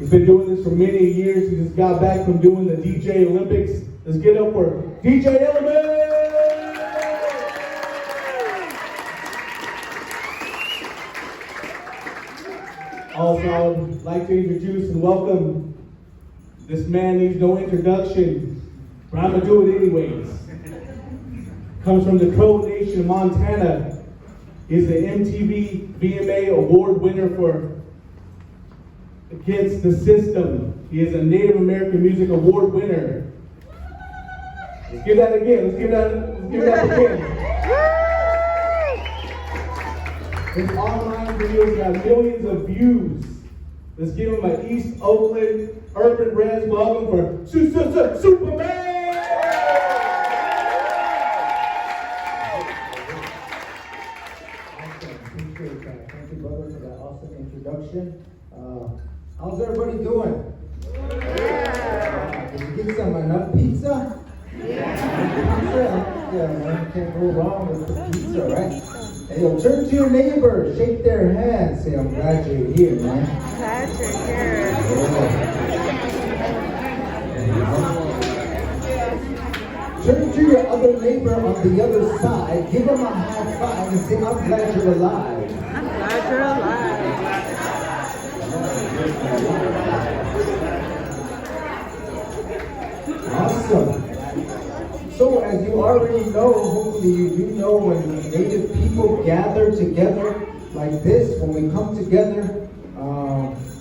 He's been doing this for many years. He just got back from doing the DJ Olympics. Let's get up for DJ Element! Also, I would like to introduce and welcome, this man needs no introduction, but I'm going to do it anyways. Comes from the Crow Nation, Montana. He's the MTV VMA Award winner for Against the System. He is a Native American Music Award winner. Let's give that again. Let's give that again. His online videos got millions of views. Let's give him an East Oakland Urban Reds welcome for Supaman! Appreciate that. Thank you, brother, for that awesome introduction. How's everybody doing? Did you get enough pizza? Yeah, man, can't go wrong with the pizza, right? Hey, yo, turn to your neighbor, shake their hand, say, I'm glad you're here, man. Glad you're here. Turn to your other neighbor on the other side, give them a high five and say, I'm glad you're alive. I'm glad you're alive. Awesome. So as you already know, hopefully you do know, when Native people gather together like this, when we come together,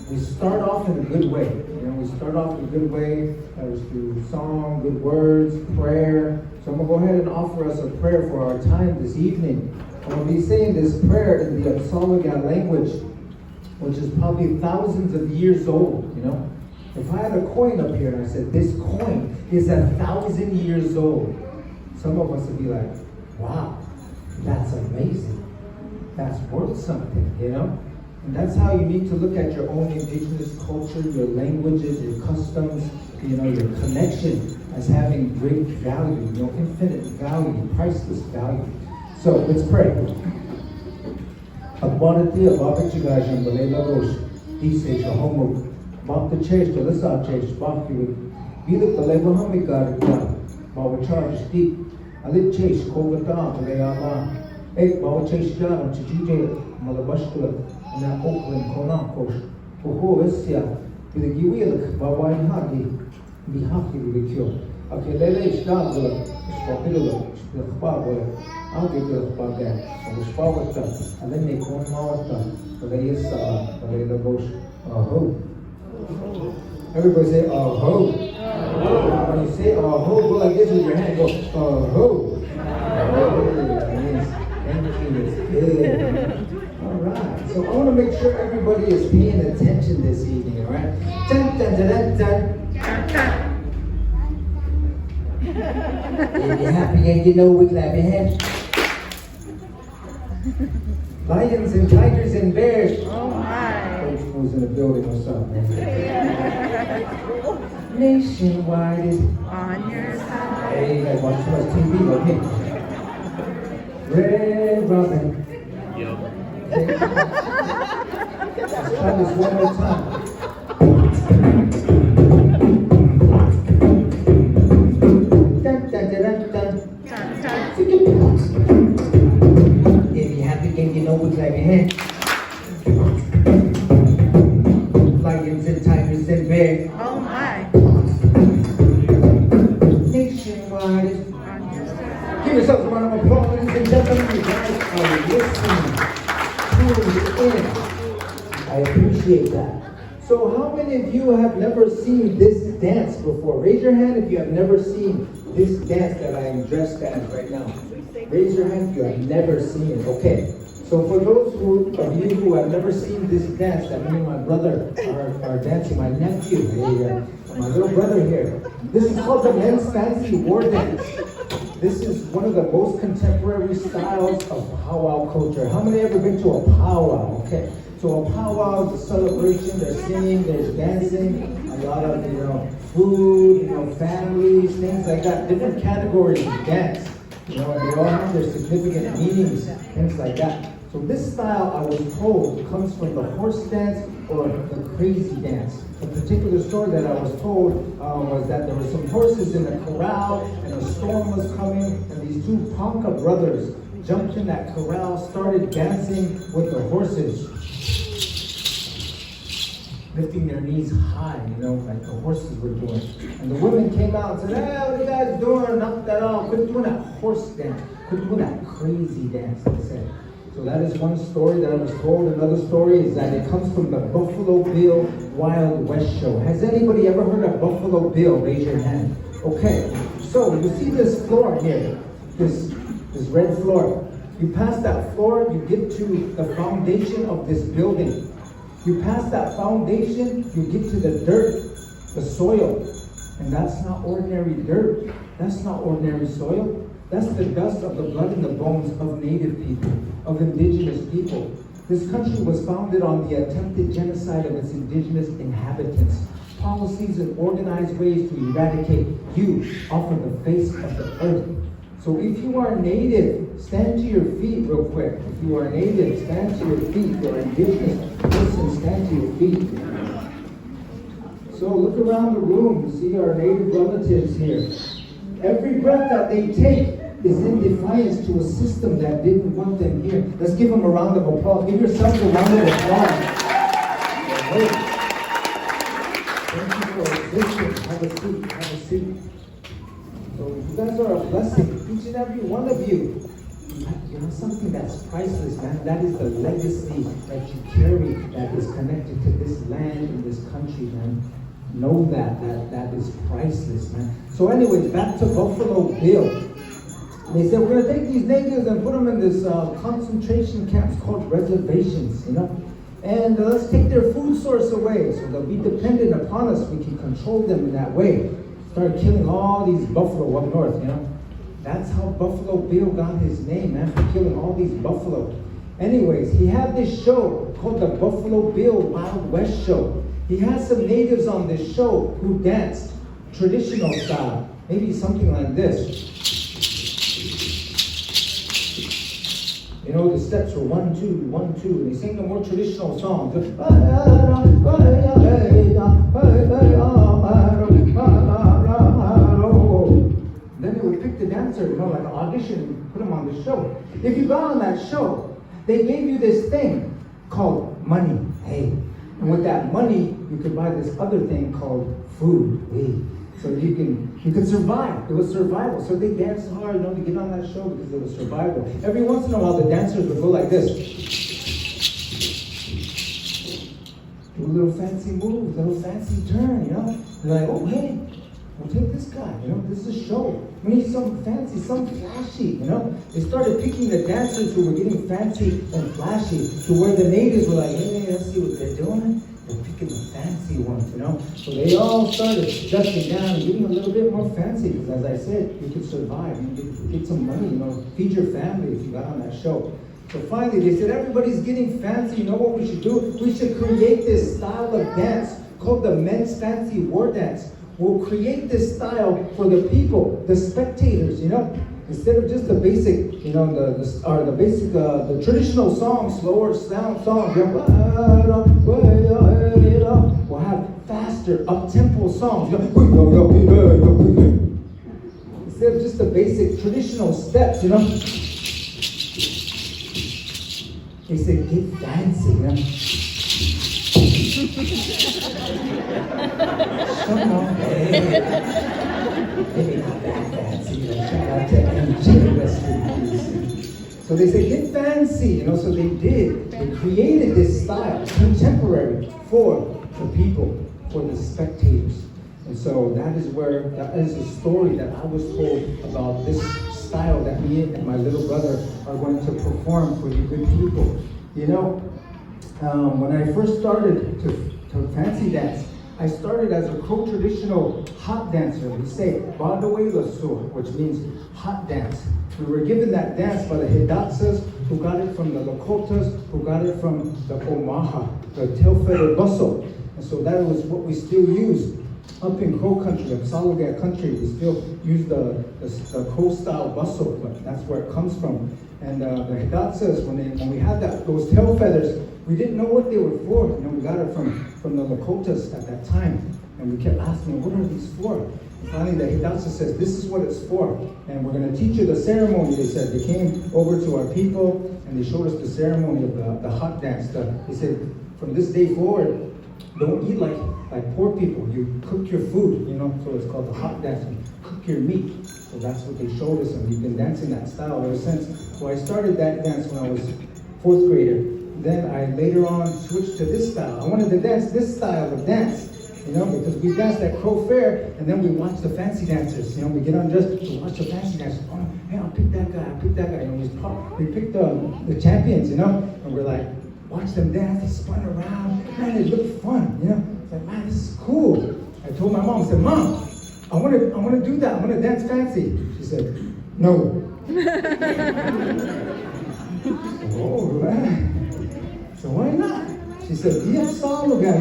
we start off in a good way. You know, we start off in a good way. There's through song, good words, prayer. So I'm going to go ahead and offer us a prayer for our time this evening. I'm going to be saying this prayer in the Apsalaga language, which is probably thousands of years old, you know. If I had a coin up here and I said, this coin is 1,000 years old, some of us would be like, wow, that's amazing. That's worth something, you know? And that's how you need to look at your own indigenous culture, your languages, your customs, you know, your connection as having great value, you know, infinite value, priceless value. So let's pray. Akbarati ababichigajam balela rosh, ise shahomu. Bak the chase to listen chase, bak you be the Lebahamika, Bawa charge deep. I lit chase, Kovata, Leama, eight Bawa chase down to GJ, Malabashkula, and that Oakland Konakos, Oho Essia, with the Giwilk, Bawa and Hadi, be happy with the cure. Okay, Lele Stabula, Spapilla, the Spabula, I'll give you a Baga, and the Spavata, and then they come out, but they is, but they the bush, oh. Everybody say, oh-ho. When you say, oh-ho, go like this with your hand, go, oh-ho. All right, so I want to make sure everybody is paying attention this evening, all right? Dun, dun, dun, dun, dun. If you're happy and you know, we clap your hands. Lions and tigers and bears. Oh my. Who's in the building or something? Nationwide is On your side. hey, you guys watch too much TV like me. Red Robin. Okay. Let's try this one more time. Dun, dun, dun, dun, dun. Dun, dun. If you're happy, can you know we clap your hands? Lions and tigers and bears. Oh my. Nationwide is On your side. give yourselves a round of applause, ladies and gentlemen. You guys are listening, tuned in. I appreciate that. So how many of you have never seen this dance before? Raise your hand if you have never seen this dance that I am dressed as right now. Raise your hand if you have never seen it. Okay. So for those of you who have never seen this dance that me and my brother are dancing, my nephew, my little brother here, this is called the men's fancy war dance. This is one of the most contemporary styles of powwow culture. How many have ever been to a powwow? Okay, so a powwow is a celebration. There's singing, there's dancing, a lot of food, families, things like that. Different categories of dance. And they all have their significant meanings, things like that. So this style, I was told, comes from the horse dance or the crazy dance. A particular story that I was told was that there were some horses in a corral and a storm was coming, and these two Ponca brothers jumped in that corral, started dancing with the horses, lifting their knees high, like the horses were doing. And the women came out and said, "Hey, what are you guys doing? Knock that off. Quit doing that horse dance. Quit doing that crazy dance," they said. So that is one story that I was told. Another story is that it comes from the Buffalo Bill Wild West show. Has anybody ever heard of Buffalo Bill? Raise your hand. Okay, so you see this floor here, this red floor. You pass that floor, you get to the foundation of this building. You pass that foundation, you get to the dirt, the soil. And that's not ordinary dirt. That's not ordinary soil. That's the dust of the blood and the bones of native people, of indigenous people. This country was founded on the attempted genocide of its indigenous inhabitants. Policies and organized ways to eradicate you off of the face of the earth. So if you are native, stand to your feet real quick. If you are native, stand to your feet. If you are indigenous, listen, stand to your feet. So look around the room. You see our native relatives here. Every breath that they take is in defiance to a system that didn't want them here. Let's give them a round of applause. Give yourself a round of applause. Thank you for existing. Have a seat. Have a seat. So you guys are a blessing, each and every one of you. You have something that's priceless, man. That is the legacy that you carry that is connected to this land and this country, man. Know that is priceless, man. So anyways, back to Buffalo Bill. They said, we're going to take these natives and put them in this concentration camps called reservations, And let's take their food source away so they'll be dependent upon us. We can control them in that way. Started killing all these buffalo up north, That's how Buffalo Bill got his name, man, for killing all these buffalo. Anyways, he had this show called the Buffalo Bill Wild West show. He had some natives on this show who danced traditional style, maybe something like this. The steps were 1, 2, 1, 2, and they sang the more traditional songs. Then they would pick the dancer, like an audition, and put them on the show. If you got on that show, they gave you this thing called money. Hey. And with that money, you could buy this other thing called food. Hey. So you could survive. It was survival. So they danced hard, to get on that show because it was survival. Every once in a while, the dancers would go like this. Do a little fancy move, a little fancy turn, They're like, oh, hey, we'll take this guy, this is a show. We need something fancy, something flashy, They started picking the dancers who were getting fancy and flashy to where the natives were like, hey, let's see what they're doing. They're picking the fancy ones, So they all started dusting down and getting a little bit more fancy because, as I said, you could survive. You could get some money, feed your family if you got on that show. So finally, they said, everybody's getting fancy. You know what we should do? We should create this style of dance called the men's fancy war dance. We'll create this style for the people, the spectators, Instead of just the basic, the traditional songs, slower sound songs, we'll have faster, up-tempo songs. Instead of just the basic traditional steps, They say, get fancy, Come on, hey. Maybe not that fancy, shout out to MJ, rest in peace. So they say, get fancy, so they did. They created this style, contemporary, for the people, for the spectators. And so that is a story that I was told about this style that me and my little brother are going to perform for you good people. When I first started to fancy dance, I started as a Crow-traditional hot dancer. We say Badawalasur, which means hot dance. We were given that dance by the Hidatsas, who got it from the Lakotas, who got it from the Omaha, the tail-feather bustle. And so that was what we still use. Up in Crow country, in Salagat country, we still use the Crow-style bustle, but that's where it comes from. And the hidatsas, when we had those tail feathers, we didn't know what they were for. We got it from the Lakotas at that time. And we kept asking, what are these for? And finally, the hidatsa says, this is what it's for. And we're going to teach you the ceremony, they said. They came over to our people, and they showed us the ceremony of the hot dance. They said, from this day forward, don't eat like poor people. You cook your food, so it's called the hot dance. You cook your meat. So that's what they showed us, and we've been dancing that style ever since. So I started that dance when I was 4th grader. Then I later on switched to this style. I wanted to dance this style of dance, because we danced at Crow Fair, and then we watched the fancy dancers. We get undressed, we watch the fancy dancers. Oh, hey, I'll pick that guy, I'll pick that guy. We picked the champions, and we're like, watch them dance, they spun around. Man, it looked fun, It's like, man, this is cool. I told my mom, I said, Mom, I want to do that. I want to dance fancy. She said, no. Oh, man. So why not? She said, be Absaloga.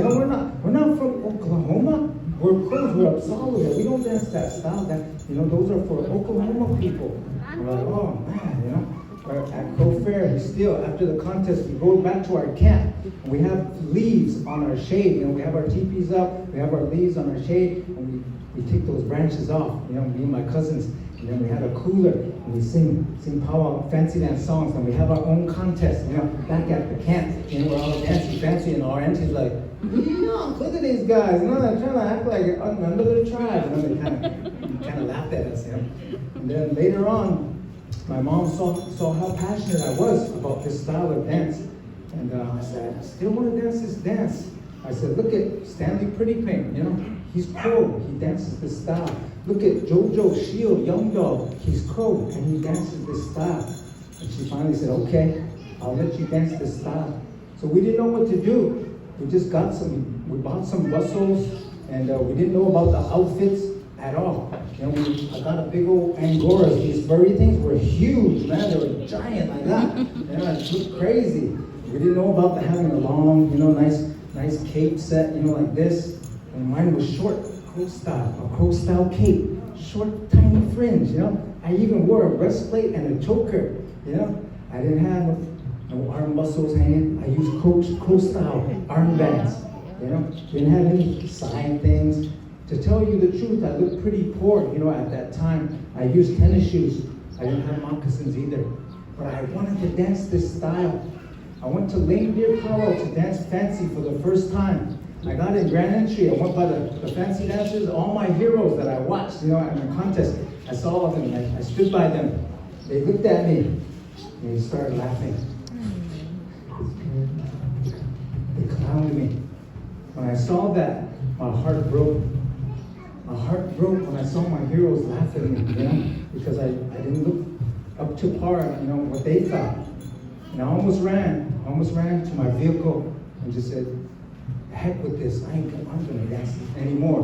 We're not from Oklahoma. We're close. We're Absaloga. We don't dance that style. Those are for Oklahoma people. We're like, oh man, At Crow Fair, after the contest, we go back to our camp. And we have leaves on our shade. We have our teepees up. We have our leaves on our shade, and we take those branches off. Me and my cousins. And then we had a cooler, and we sing powwow fancy dance songs, and we have our own contest, back at the camp. We're all dancing fancy, and our auntie's like, look at these guys, they're trying to act like a member of the tribe. They kind of laughed at us, And then later on, my mom saw how passionate I was about this style of dance, and I said, I still want to dance this dance. I said, look at Stanley Pretty Pink, he's Crow, he dances this style. Look at Jojo Shield, Young Dog, he's Crow, and he dances this style. And she finally said, okay, I'll let you dance this style. So we didn't know what to do. We just we bought some bustles, and we didn't know about the outfits at all. I got a big old Angoras. These furry things were huge, man. They were giant like that. It looked crazy. We didn't know about having a long, nice cape set, like this. And mine was short, a Crow style cape, short, tiny fringe, I even wore a breastplate and a choker, I didn't have no arm muscles hanging. I used Crow style armbands, didn't have any side things. To tell you the truth, I looked pretty poor, at that time. I used tennis shoes. I didn't have moccasins either. But I wanted to dance this style. I went to Lane Deer, Colorado to dance fancy for the first time. I got in grand entry. I went by the fancy dancers, all my heroes that I watched, at the contest. I saw them, I stood by them. They looked at me, and they started laughing. They clowned me. When I saw that, my heart broke. My heart broke when I saw my heroes laugh at me, because I didn't look up to par, what they thought. And I almost ran to my vehicle and just said, heck with this, I'm gonna dance anymore,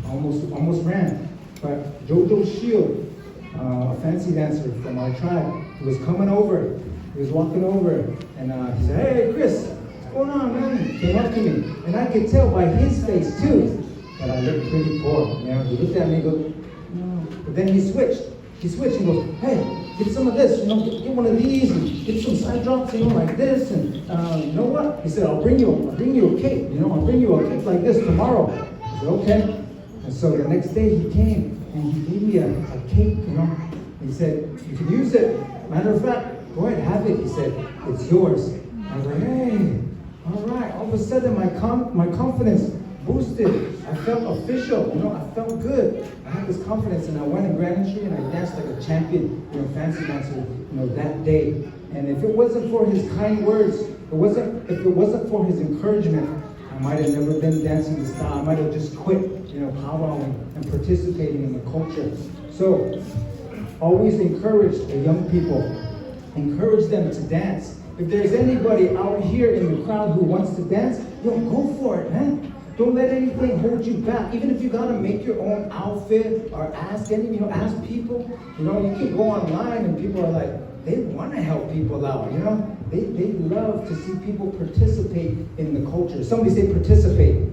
I almost ran. But Jojo Shield, a fancy dancer from our tribe, he was coming over, he was walking over, and he said, hey Chris, what's going on, man? He came up to me, and I could tell by his face too, that I looked pretty poor. He looked at me and goes, no. But then he switched and goes, hey, get some of this, get one of these, and get some side drops, like this, and you know what? He said, I'll bring you a cake, I'll bring you a cake like this tomorrow. I said, okay. And so the next day he came, and he gave me a cake, He said, you can use it. Matter of fact, go ahead, have it. He said, it's yours. I was like, hey, all right. All of a sudden, my confidence boosted. I felt official, I felt good. I had this confidence, and I went in grand entry, and I danced like a champion, fancy dancer, that day. And if it wasn't for his kind words, if it wasn't for his encouragement, I might have never been dancing the style. I might have just quit, powwowing and participating in the culture. So, always encourage the young people. Encourage them to dance. If there's anybody out here in the crowd who wants to dance, go for it, man. Don't let anything hold you back. Even if you gotta make your own outfit or ask people. You can go online and people are like, they want to help people out. They love to see people participate in the culture. Somebody say participate.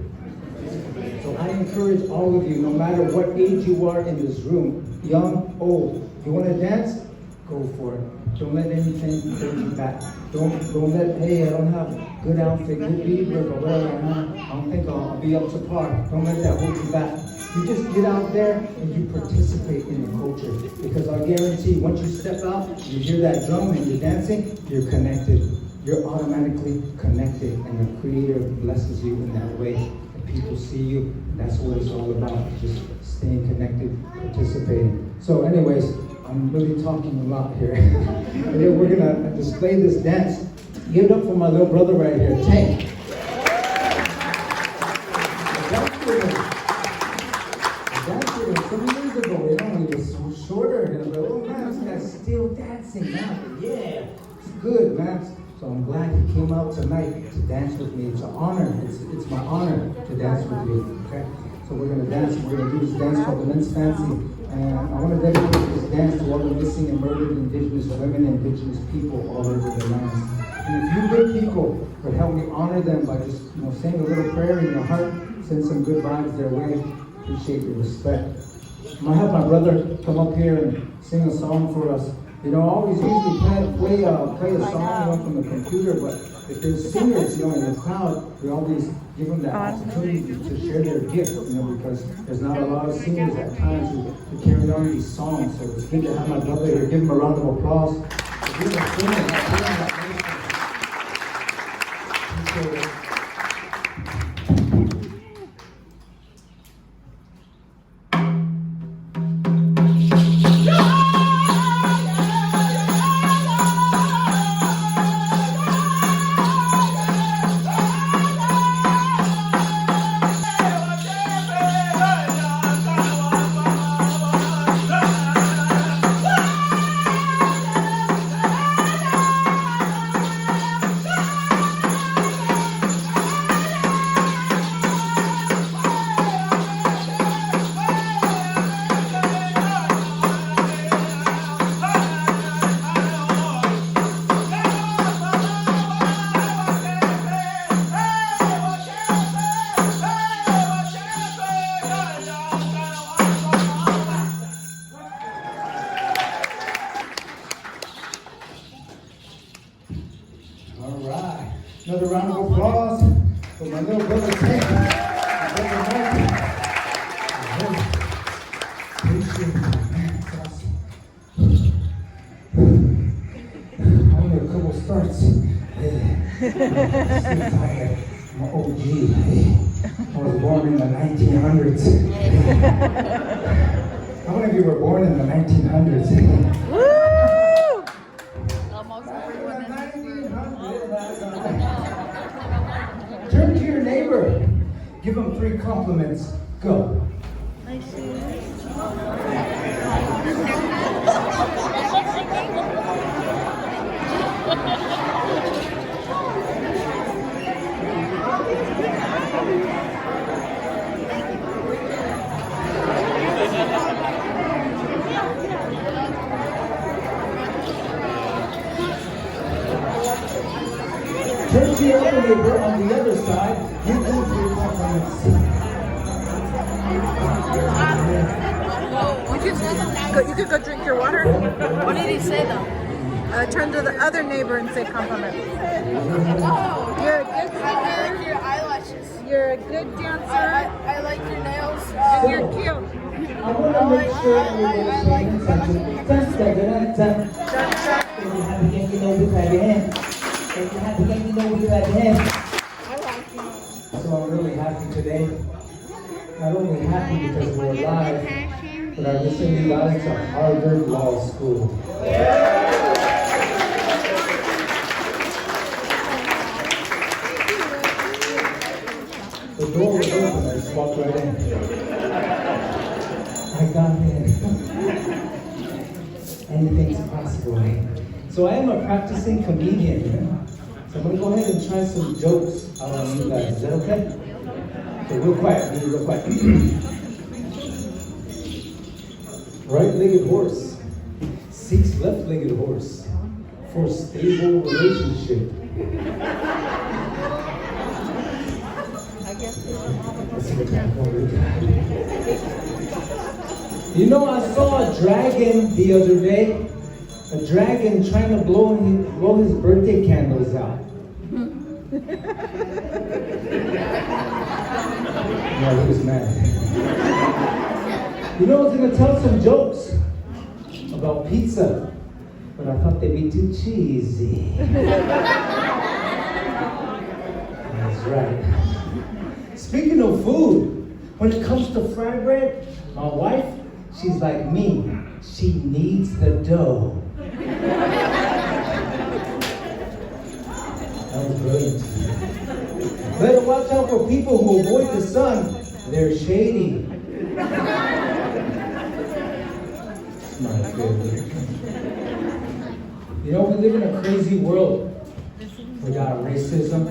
So I encourage all of you, no matter what age you are in this room, young, old, you want to dance? go for it. Don't let anything hold you back. Don't let, hey, I don't have good outfit, good beadwork, or whatever. I don't think I'll be up to par. Don't let that hold you back. You just get out there and you participate in the culture. Because I guarantee, once you step out, you hear that drum and you're dancing, you're connected. You're automatically connected, and the Creator blesses you in that way. And people see you. That's what it's all about. Just staying connected, participating. So, anyways, I'm really talking a lot here. And then we're gonna display this dance. Give it up for my little brother right here, Tank. Some years ago, when he was shorter, and I was like, oh man, this guy's still dancing now. Yeah, it's good, man. So I'm glad he came out tonight to dance with me. It's an honor. It's my honor to dance with you. Okay. So we're gonna dance. We're gonna do this dance called the Men's Fancy, and I want to dedicate this dance to all the missing and murdered Indigenous women and Indigenous people all over the lands. And if you good people could help me honor them by just saying a little prayer in your heart, send some good vibes their way. Appreciate your respect. I'm gonna have my brother come up here and sing a song for us. I always usually play a song from the computer, but if there's singers, in the crowd, we always give them that opportunity to share their gift, because there's not a lot of singers at times who carry on these songs. So it's good to have my brother here. Give him a round of applause. Give him a singer. Appreciate it. Another round of applause for my little brother Tank. Only a couple starts. I'm an OG. I was born in the 1900s. How many of you were born in the 1900s? Woo! Turn to your neighbor. Give them 3 compliments. Go. Nice shoes. Turn to your other neighbor on the other side. Give them 3 compliments. You could go drink your water. What did he say though? Turn to the other neighbor and say compliments. Oh, You're a good I like singer. your eyelashes. You're a good dancer. I like your nails. And you're cute. I want to make sure everyone's paying attention. If you're happy, can you know we clap your hands? If you're happy, can you know we clap your hands? I like you. So I'm really happy today. Not only happy because we're alive, but I recently got into Harvard Law School. The door was open, I just walked right in. I got in. Anything's possible, eh? So I am a practicing comedian, So I'm gonna go ahead and try some jokes out on you guys. Is that okay? So real quiet, real quiet. Right-legged horse seeks left-legged horse for stable relationship. You know, I saw a dragon the other day. A dragon trying to blow his birthday candles out. Yeah, he was mad. You know, I was gonna tell some jokes about pizza, but I thought they'd be too cheesy. That's right. Speaking of food, when it comes to fried bread, my wife, she's like me. She needs the dough. That was brilliant. Better watch out for people who avoid the sun. They're shady. Not good. You know, we live in a crazy world. We got racism.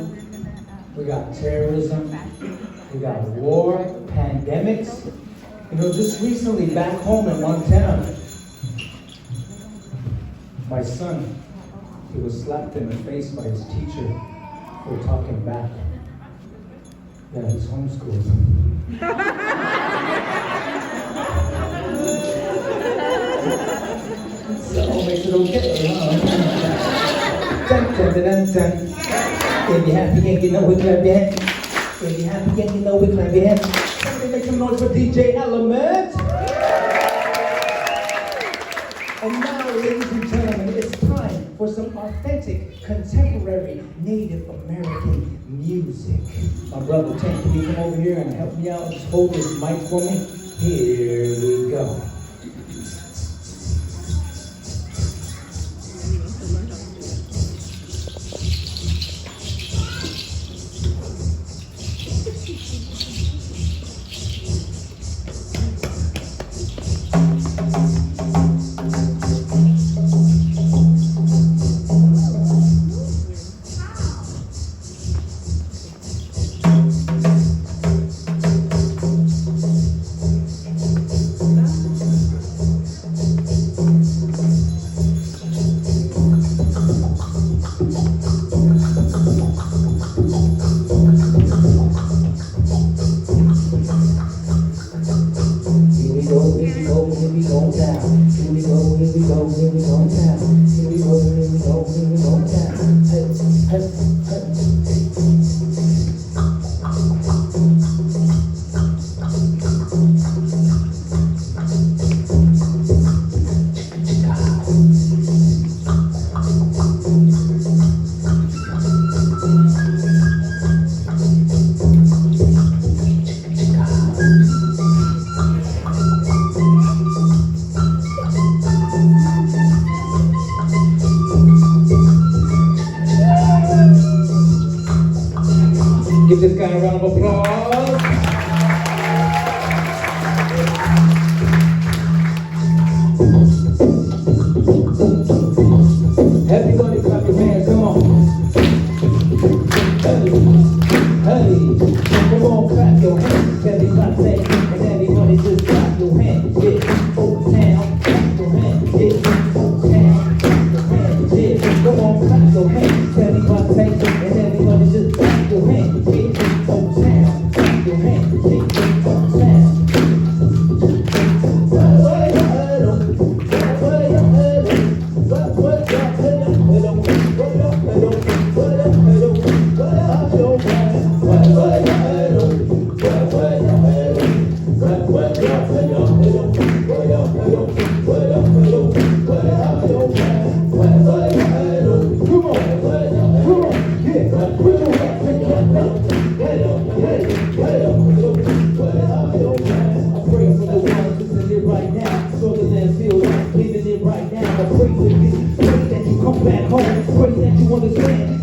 We got terrorism. We got war, pandemics. You know, just recently back home in Montana, my son, he was slapped in the face by his teacher for talking back. Yeah, he's homeschooled. So makes it okay, huh? Dun, dun, dun, dun, dun. If you're happy and you know it, clap your hands. If you're happy and you know it, clap your hands. Somebody make some noise for DJ Element. And now, ladies and gentlemen, it's time for some authentic, contemporary, Native American music. My brother Tank, can you come over here and help me out? Just hold this mic for me. Here we go. Give this guy a round of applause. Everybody clap your hands, come on. Hey, hey, come on, clap your hands. Everybody, and everybody just clap your hands. Yeah, Oakland, clap your hands. Yeah, Oakland, clap your hands. Yeah, come on, clap your hands. Everybody, and everybody just clap your hands.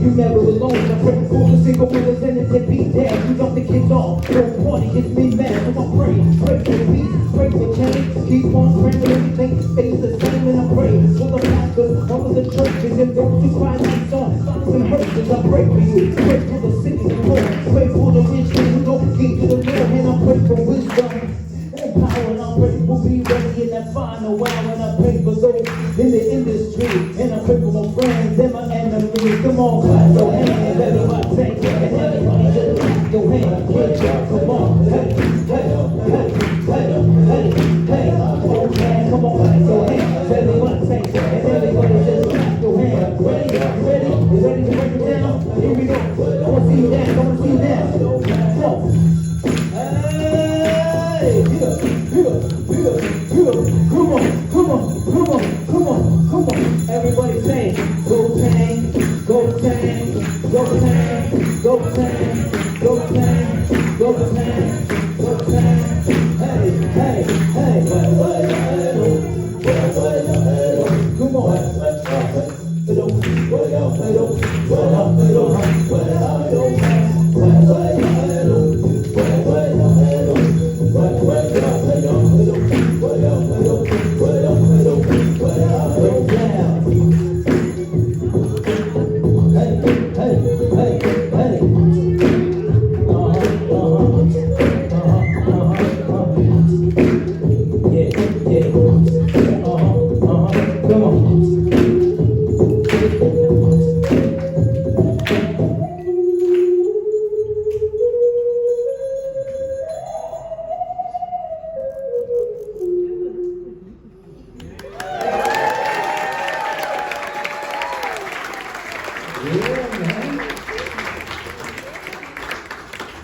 You never alone. I pray for the single winners and it's a beat down. You got the kids off. Don't party, gets me mad. So I pray for peace, pray for change. Keep on praying, everything stays the same. And I pray for the pastors, all of the churches, and those who cry like songs, and hurts. I pray for you, pray for the sick and the poor, pray for the rich who don't get to the Lord, and I pray for wisdom and power. And I pray we'll be ready in that final hour. And I pray for those in the industry, and I pray for my friends and my enemies. Come on, clap your hands, everybody take it, and everybody just clap your hands. Come on, hey, hey, hey, hey, hey, hey, okay, come on, clap your hands, everybody take it, and everybody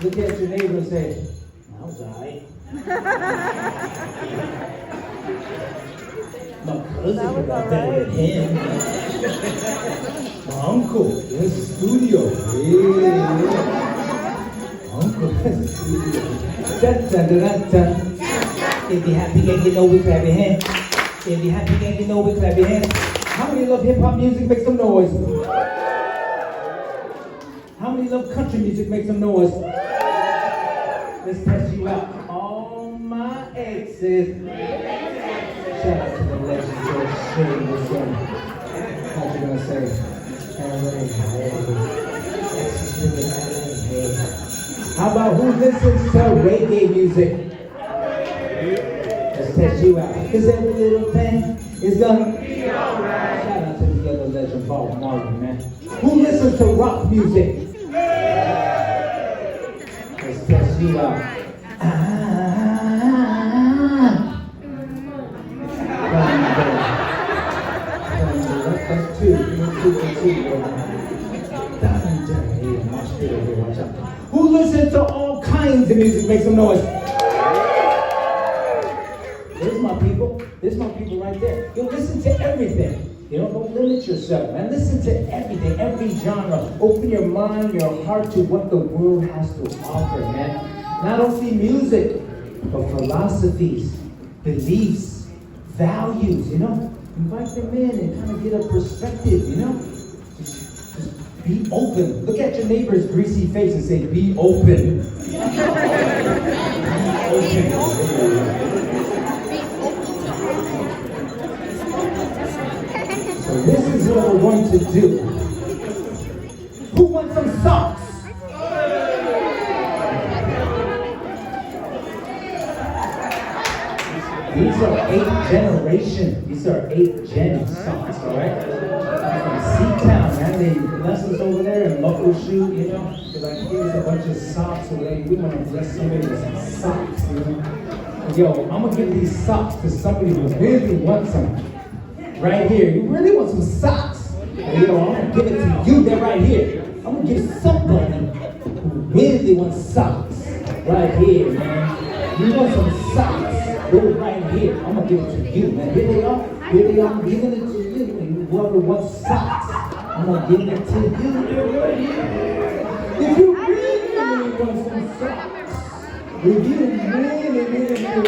Look at your neighbor and say, that was alright. My cousin got better than him. My uncle, there's a studio. Yeah. Uncle has a studio. Dun, dun, dun, dun, dun. If you're happy and you know we clap your hands. If you're happy and you know we clap your hands. How many love hip-hop music? Make some noise. How many love country music? Make some noise. Let's test you out. All my exes. Shout out to the legend George Strait this one. How's you gonna say? How about who listens to reggae music? Let's test you out. Cause every little thing is gonna be alright. Shout out to the other legend Bob Marley, man. Who listens to rock music? Let's test you out. That's two. Who listens to all kinds of music? Make some noise. There's my people. There's my people right there. You listen to everything. You know, don't limit yourself, man. Listen to everything, every genre. Open your mind, your heart to what the world has to offer, man. Not only music, but philosophies, beliefs, values, you know. Invite them in and kind of get a perspective, you know. Just be open. Look at your neighbor's greasy face and say, be open. Be open. So this is what we're going to do. Who wants some socks? These are 8th generation. These are 8th gen socks, alright? From C-Town, man. They bless us over there in Muckleshoot, you know? They're like, here's a bunch of socks over there. We want to bless somebody with some socks, you know? Yo, I'm going to give these socks to somebody who really wants some. Right here. You really want some socks? Yo, I'm going to give it to you. They're right here. I'm going to give somebody who really wants socks. Right here, man. You want some socks? They're right here. I'm going to give it to you, man. Here they are. Here they are. I'm giving it to you. And whoever wants socks, I'm going to give it to you. They're right here. If you really want some socks, if you really want some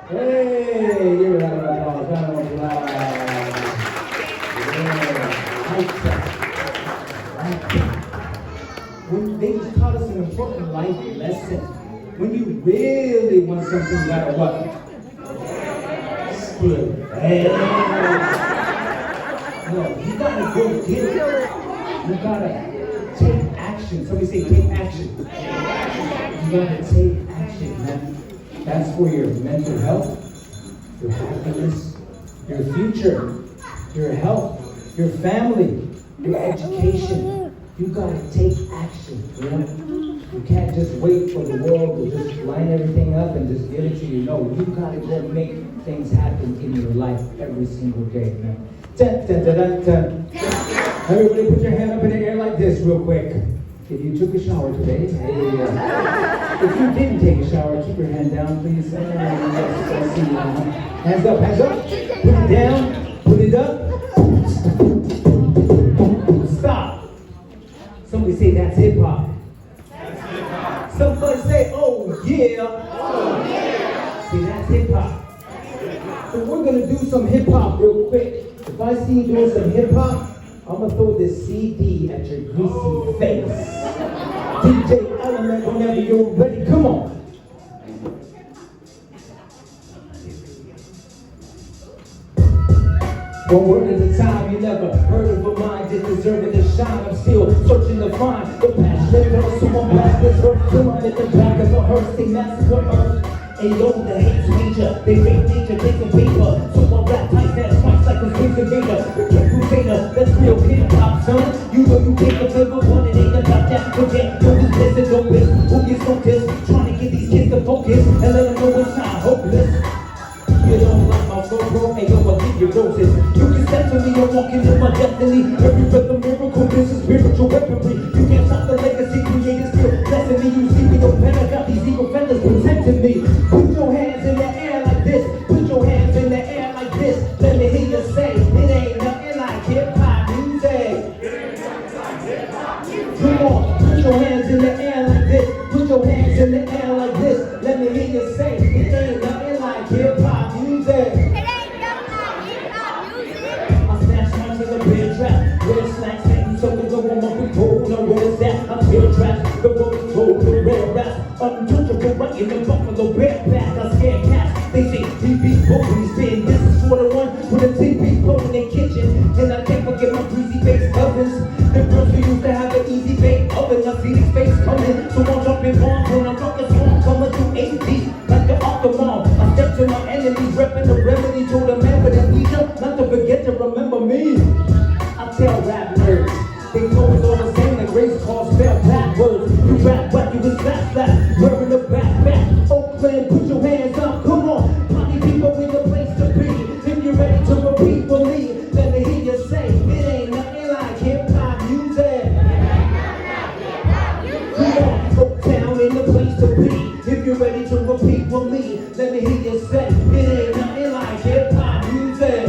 hey, give it a round of applause. Round of applause. When they just taught us an important life lesson. When you really want something, you gotta what? Steal it. Hey. No, you gotta go get it. You gotta take action. Somebody say take action. You gotta take action, man. That's for your mental health, your happiness, your future, your health, your family, your education. You gotta take action, you know? You can't just wait for the world to just line everything up and just give it to you. No, you gotta go make things happen in your life every single day, man. Dun, dun, dun, dun, dun. Everybody put your hand up in the air like this real quick. If you took a shower today, if you didn't take a shower, keep your hand down, please. Yes, I see you. Hands up, hands up. Put it down, put it up. Stop. Somebody say that's hip hop. Somebody say, oh yeah. See, that's hip hop. So we're gonna do some hip hop real quick. If I see you doing some hip hop, I'm gonna throw this CD at your greasy face. DJ Element, whenever you're ready, come on. One word at a time, you never heard of a mind that deserving to shine. I'm still searching to find the passionate girls who won't pass this verse. Come on, at the back of a hearse, they massacre earth. And yo, the hate's major, they fake nature, taking paper. So I rap like that, spikes like a Space Invader. King Crusader, that's real hip hop, son. You know you take a flavor, one, it ain't about that. Forget, no, this listen, don't miss. Who gets focused? Trying to get these kids to focus and let them know it's not hopeless. You don't like my flow, bro, hey yo, I'll give you roses. You can step to me, I'm walking in my destiny. Every breath a miracle, this is spiritual weaponry. You can't stop the legacy, creators still blessing me. You see me, no better, got these eagle feathers protecting me. Put your hands in the air like this. Put your hands in the air like this. Let me hear you say, it ain't nothing like hip-hop music. Come on, put your hands in the air like this. Put your hands in the air like this. Let me hear you say, it ain't nothing like hip-hop music. I snatch snacks in the beer trap. Red snacks, making something go on my control. Now where is that? I'm beer trapped. The road is cold, the red rap. Untouchable, right in the buffalo bear back. I scare cats. They say TV boobies spin. This is for the one with a TV pole in their kitchen. And I can't forget my greasy face ovens. The girls who used to have an easy bake oven. I see these face coming. So I'm jumping on when I'm rocking song coming through 8D. Like the Octomom. I step to my enemies, repping the remedy. Told the man with amnesia not to forget to remember me. I tell rap nerds, they clothes all the same like race cars spell backwards. You rap what you was flat flat, wearing a backpack. Oakland, put your hands up, come on. Party people with a place to be. If you're ready to repeat for me, let me hear you say, it ain't nothing like hip hop music. Come on, Oaktown ain't the place to be. If you're ready to repeat for me, let me hear you say, it ain't nothing like hip hop music.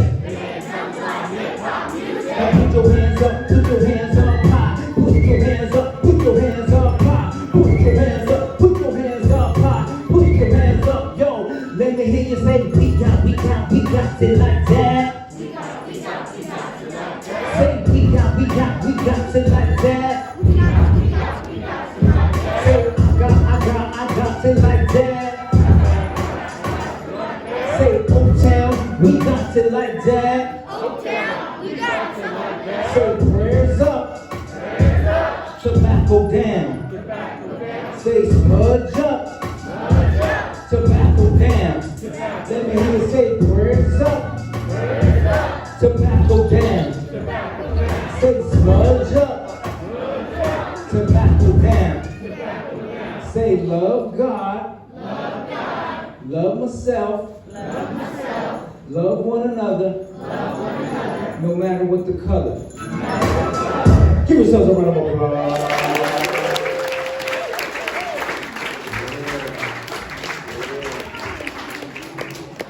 Now put your hands up, put your hands up high. Put your hands up, put your hands up high. Put your hands up, put your hands up high. Put your hands up, yo. Let me hear you say, we got it like that. Say, we got it like that. Say, I got it like that. Say, Oaktown, we got it like that. Say prayers up, tobacco down. Say smudge up, tobacco down. Let me hear you say prayers up, tobacco down. Say smudge up, tobacco down. Say love God, love myself, love one another. No matter what the color. Give yourselves a round of applause.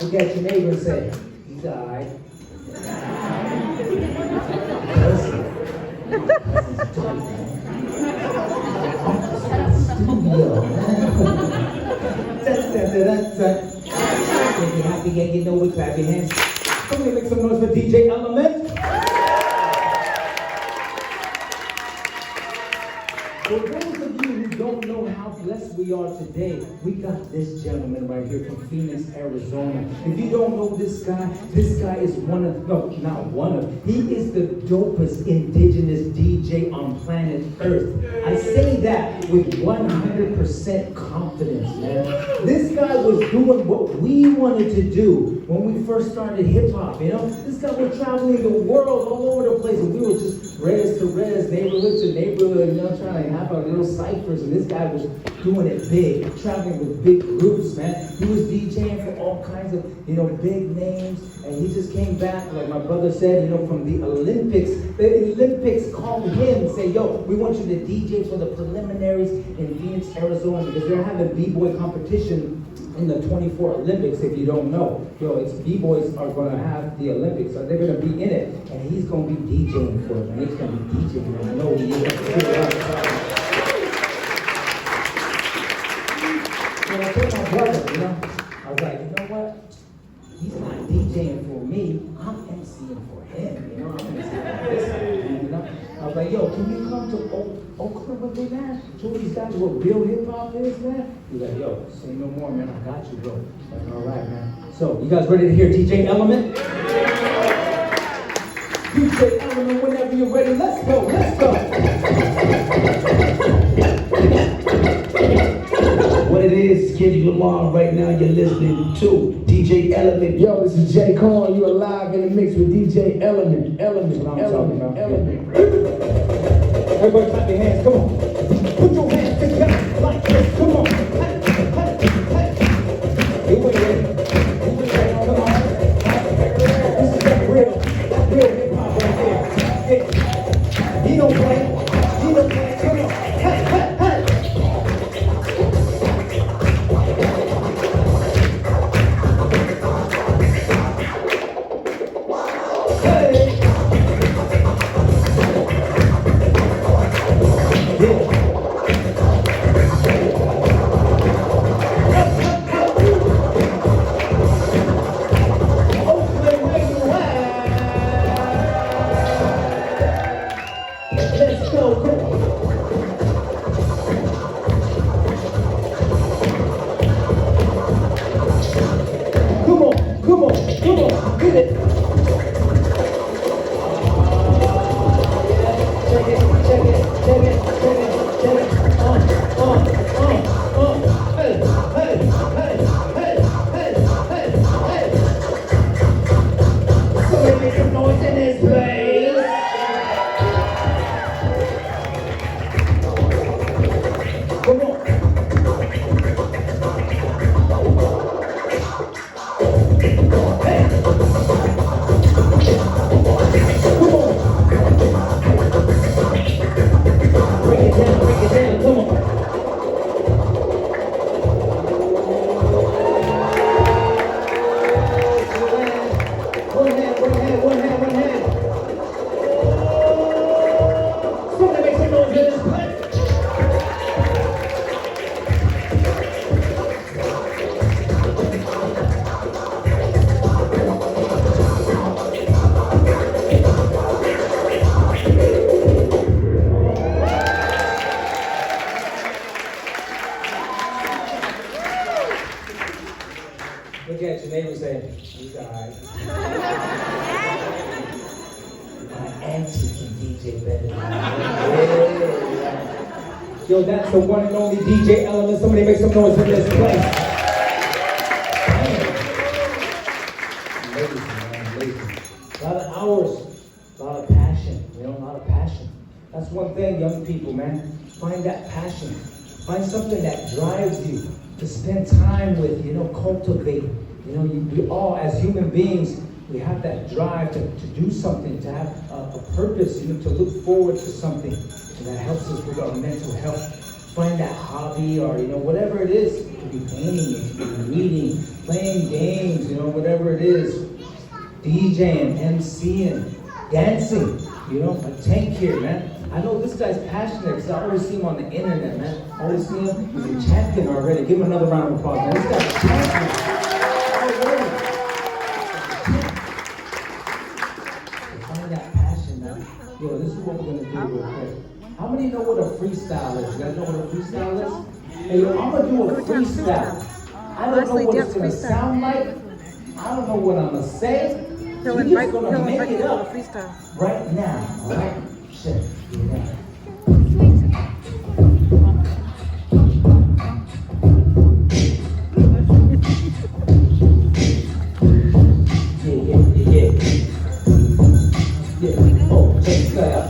Look at your neighbor and say, he died. If you're happy and you know it, clap your hands. Somebody make some noise for DJ Element. For those of you who don't know how blessed we are today, we got this gentleman right here from Phoenix, Arizona. If you don't know this guy is he is the dopest indigenous DJ on planet Earth. I say that with 100% confidence, man. This guy was doing what we wanted to do when we first started hip hop, you know? This guy was traveling the world all over the place, and we were just res to res, neighborhood to neighborhood, you know, trying to have our little ciphers, and this guy was doing it big, traveling with big groups, man. He was DJing for all kinds of, you know, big names, and he just came back, like my brother said, you know, from the Olympics. The Olympics called him and said, yo, we want you to DJ for the preliminaries in Phoenix, Arizona, because they're having b-boy competition in the 24 Olympics, if you don't know. Yo, it's b-boys are going to have the Olympics, so they're going to be in it, and he's going to be DJing for it, and he's going to be DJing, and I know he is. me, man? Show these guys what real hip hop is, man. He's like, yo, say no more, man. I got you, bro. Like, all right, man. So, you guys ready to hear DJ Element? DJ Element, whenever you're ready, let's go, let's go. What it is, Kendrick Lamar, right now you're listening to DJ Element. Yo, this is J. Cole, you are live in the mix with DJ Element. Element, Element. Everybody clap your hands, come on. Put your hands together like this, come on. Hey, hey, hey. Here we go. Come on. This is that real hip hop right there. Yeah. He don't play, come on. Hey, hey, hey. Come on, get it. Check it. Hey. So make some noise in this place. Come on. Break it down, come on. One hand. Somebody make some noise in this place. Look at your neighbor and say, he's alright. My auntie can DJ better than me. Yo, that's the one and only DJ Element. Somebody make some noise in this place. Amazing. A lot of hours, a lot of passion, a lot of passion. That's one thing, young people, man. Find that passion. Find something that drives you to spend time with, cultivate. We all, as human beings, we have that drive to do something, to have a purpose, to look forward to something. And that helps us with our mental health. Find that hobby or, whatever it is. It could be painting, it could be reading, playing games, whatever it is. DJing, MCing, dancing, like Tank here, man. I know this guy's passionate because I always see him on the internet, man. I always see him, he's a champion already. Give him another round of applause, man. This guy's a champion. Find that passion, man. Yo, this is what we're gonna do real quick. How many know what a freestyle is? You guys know what a freestyle is? Hey, yo, I'm gonna do a freestyle. I don't know what it's gonna sound like. I don't know what I'm gonna say. He'll We're invite just gonna make you it to a up freestyle. right now, all right? Shit, yeah. Yeah. Oh, check this guy out.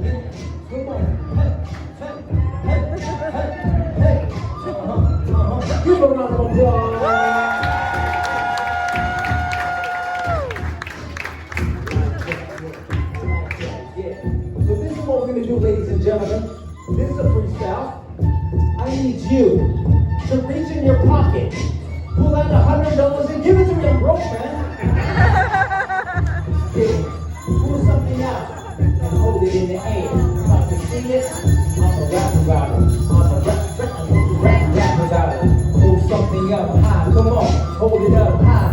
Come on. Hey, hey, hey, hey, hey. Give a round of applause. So this is what we're gonna do, ladies and gentlemen. This is a freestyle. I need you to reach in your pocket, pull out $100 and give it to me. I'm broke, man. Kidding. Pull something out and hold it in the air. If I can see it, I'm a rap about it. I'm a rap about it. Pull something up high. Come on, hold it up high.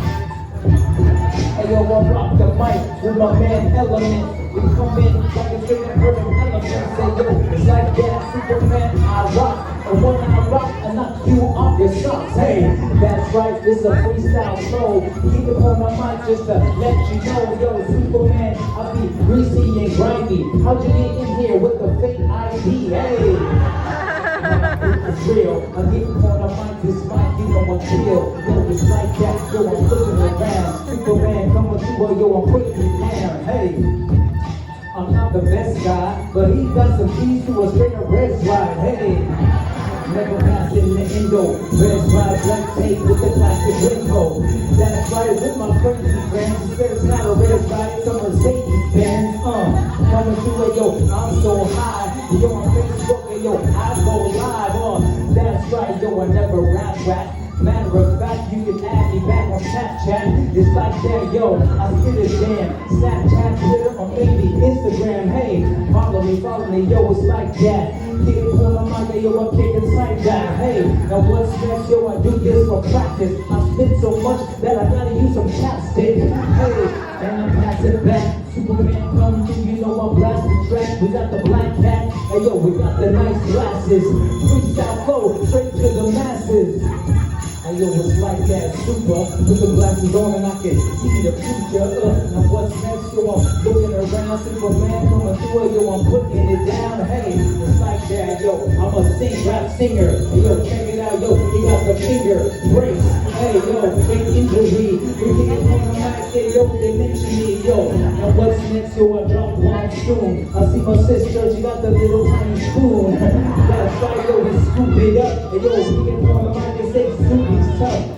Hey yo, I rock the mic with my man Element. We come in like a straight up perfect element. Say yo, it's like that Superman I rock. And when I rock, I knock you off your socks. Hey, that's right, this a freestyle flow. Keep it on my mind just to let you know. Yo, Superman, I be greasy and grimy. How'd you get in here with the fake ID? Hey, it's real. I keep it on my mind, this mic, you know I'm chill. Yo, it's like that, yo, I'm looking around. Superman, coming through, yo, I'm putting you down. Hey, I'm not the best guy, but he got some keys to a straight up red slide. Hey, never passed in the endo. Red slide, black tape with the plastic window. That's right, with my crazy friends. He said it's not a red slide, it's a Mercedes Benz. Coming through it, yo, I'm so high. Yo, on Facebook, and yo, I go live. That's right, yo, I never rap. Matter of fact, you can add me back on Snapchat. It's like that, yo, I spit it jam. Snapchat, Twitter, or maybe Instagram. Hey, follow me, yo, it's like that. Keep it on my mind, yo, I'm kicking like that. Hey, now what's next, yo, I do this for practice. I spit so much that I gotta use some chapstick. Hey, and I pass it back. Superman come through, you know I'm blasting track. We got the black cat, hey yo, we got the nice glasses. Freestyle flow, straight to the masses. Hey yo, it's like that, super. Put the glasses on and I can see the future. Now what's next, yo, I'm looking around. Superman coming through, yo, I'm putting it down. Hey, it's like that, yo, I'm a rap singer. Hey yo, check it out, yo, he got the finger brace. Hey yo, fake injury. We get it on the mic, hey yo, they mention me, yo. Now what's next, yo, I drop one soon. I see my sister, she got the little tiny spoon. That's right, yo, we scoop it up. Hey yo, we get on the mic and say Snoopy.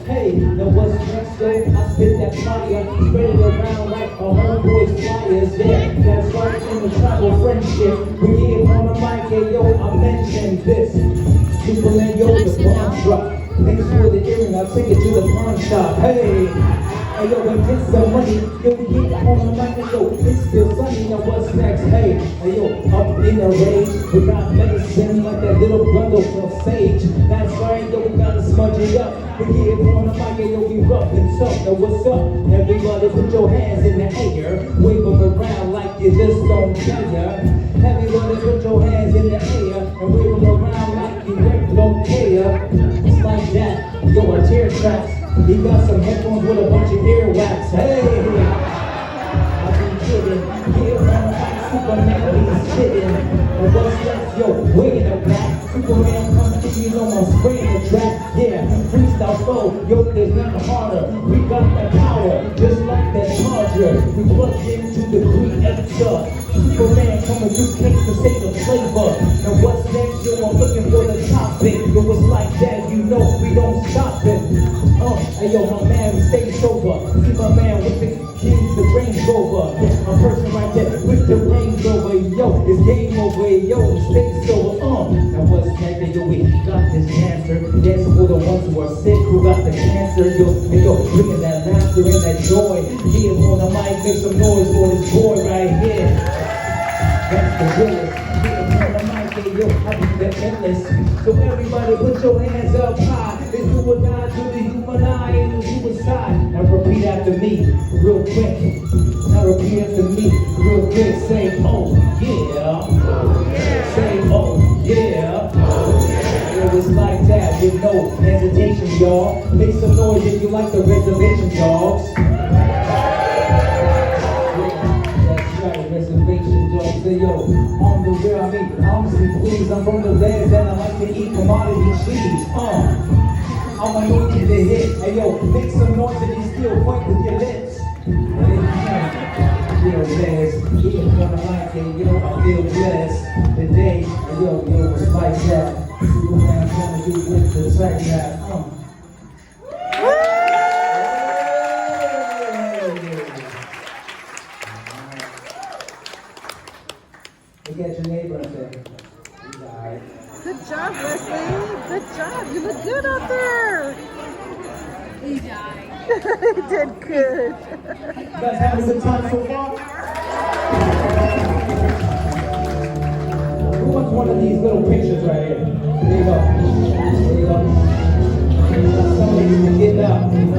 Hey, now what's next, yo? I spit that fire, spread it around like a homeboy's flyers. Yeah, that's right, Intertribal Friendship. We get on the mic, hey, yo, I mentioned this. Superman, yo, the bomb drop. Thanks for the earring, I'll take it to the pawn shop. Hey, hey, yo, and get some money. Yo, we get on the mic, and yo, it's still sunny. Now what's next? Hey, yo, up in the rage. We got medicine like that little bundle from Sage. That's right, yo, we gotta smudge it up. We get on the mic, yo, we rough and tough. Now what's up? Everybody put your hands in the air. Wave them around like you just don't care. Everybody put your hands in the air and wave them around like you don't care. It's like that, yo, our tear tracks. He got some headphones with a bunch of earwax. Hey, I've been kidding. Get on the mic, Superman, he's kidding. And what's next, yo, way in the back. Superman comes to you, know I'm spraying the track. Yeah, freestyle flow, yo, there's nothing harder. We got the power, just like that charger. We plug into the creator. Superman coming through cakes to save the flavor. Now what's next, yo, I'm looking for the topic. Yo, it's like that, you know we don't stop it. Hey yo, my man, we stay sober. See my man with the keys, the Range Rover. A person right there with the Range Rover. Yo, it's game over, yo, stay sober. Now what's next, yo, we got this cancer. Yes, for the ones who are sick, who got the cancer. Yo, hey yo, bringing that laughter and that joy. Get on the mic, make some noise for this boy right here. That's the realest. Get on the mic, hey yo, I be the endless. So everybody put your hands up high. It's do or die to the human eye and the suicide. Now repeat after me, real quick. Now repeat after me, real quick. Say, oh yeah. Say, oh yeah. It was like that with no hesitation, y'all. Make some noise if you like the reservation dogs. That's right, reservation dogs. Say yo, on the real, I mean, honestly, please, I'm from the lands and I like to eat commodity cheese. I'm anointed to hit. Hey yo, make some noise if you still point with your lips. Yeah, real mess. You can wanna like it, yo, I feel blessed. Today, yo, it's like that. Supaman gonna be with the track that. Look at your neighbor and say, he's alright. Good job, Leslie. Good job. You look good out there. He died. You did good. You guys having a good time so far? Who wants one of these little pictures right here? There you go. There you go. Somebody can get out. There you go.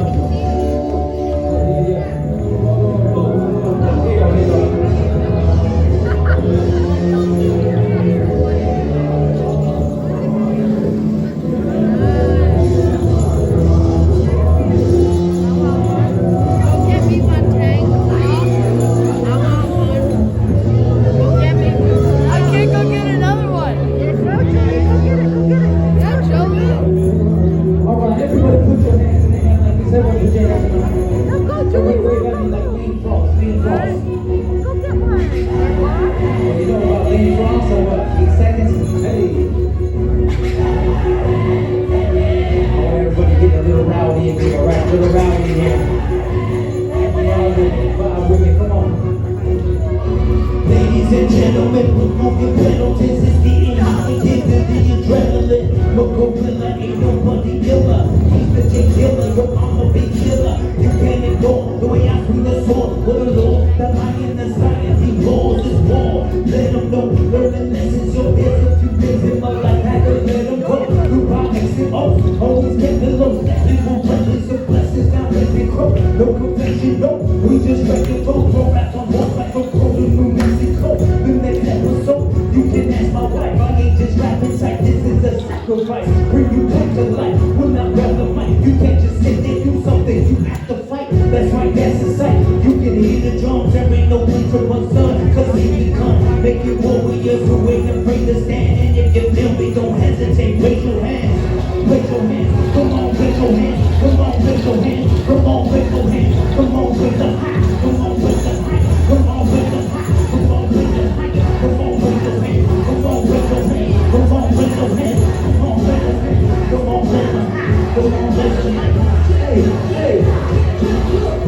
Ladies and gentlemen, moving penalties is getting hot and give the adrenaline. No gorilla, ain't nobody killer. He's the J killer, yo, I'm a big killer. You can't ignore the way I swing the sword. With the law, the lion, the science, he rolls his war. Let them know, learning lessons, yo, there's a few things in my life, had to let them go. Through projects and oaths, always get the lows. Little weapons and blessings, now let me crow. No confession, no, we just wreck the phone. Throw rap on horseback from Oakland, New Mexico. The next episode, you can ask my wife. I ain't just rapping tight, this is a sacrifice. Bring you back to life, when I grab the mic. You can't just sit there, do something, you have to fight. That's right, that's the sight. You can hear the drums, there ain't no place for one son. Cause here we come, making warriors who ain't afraid to stand. And if you feel me, don't hesitate, raise your hands. Raise your hands, come on, raise your hands. Come on, raise your hands, come on, raise your hands. Come on, raise them high, come on, raise them high. Come on, raise them high, come on, raise them high. Come on, raise your hands, come on, raise your hands. Come on, raise your hands, come on, raise your hands. Come on, raise them high, come on, raise them high. Hey, hey.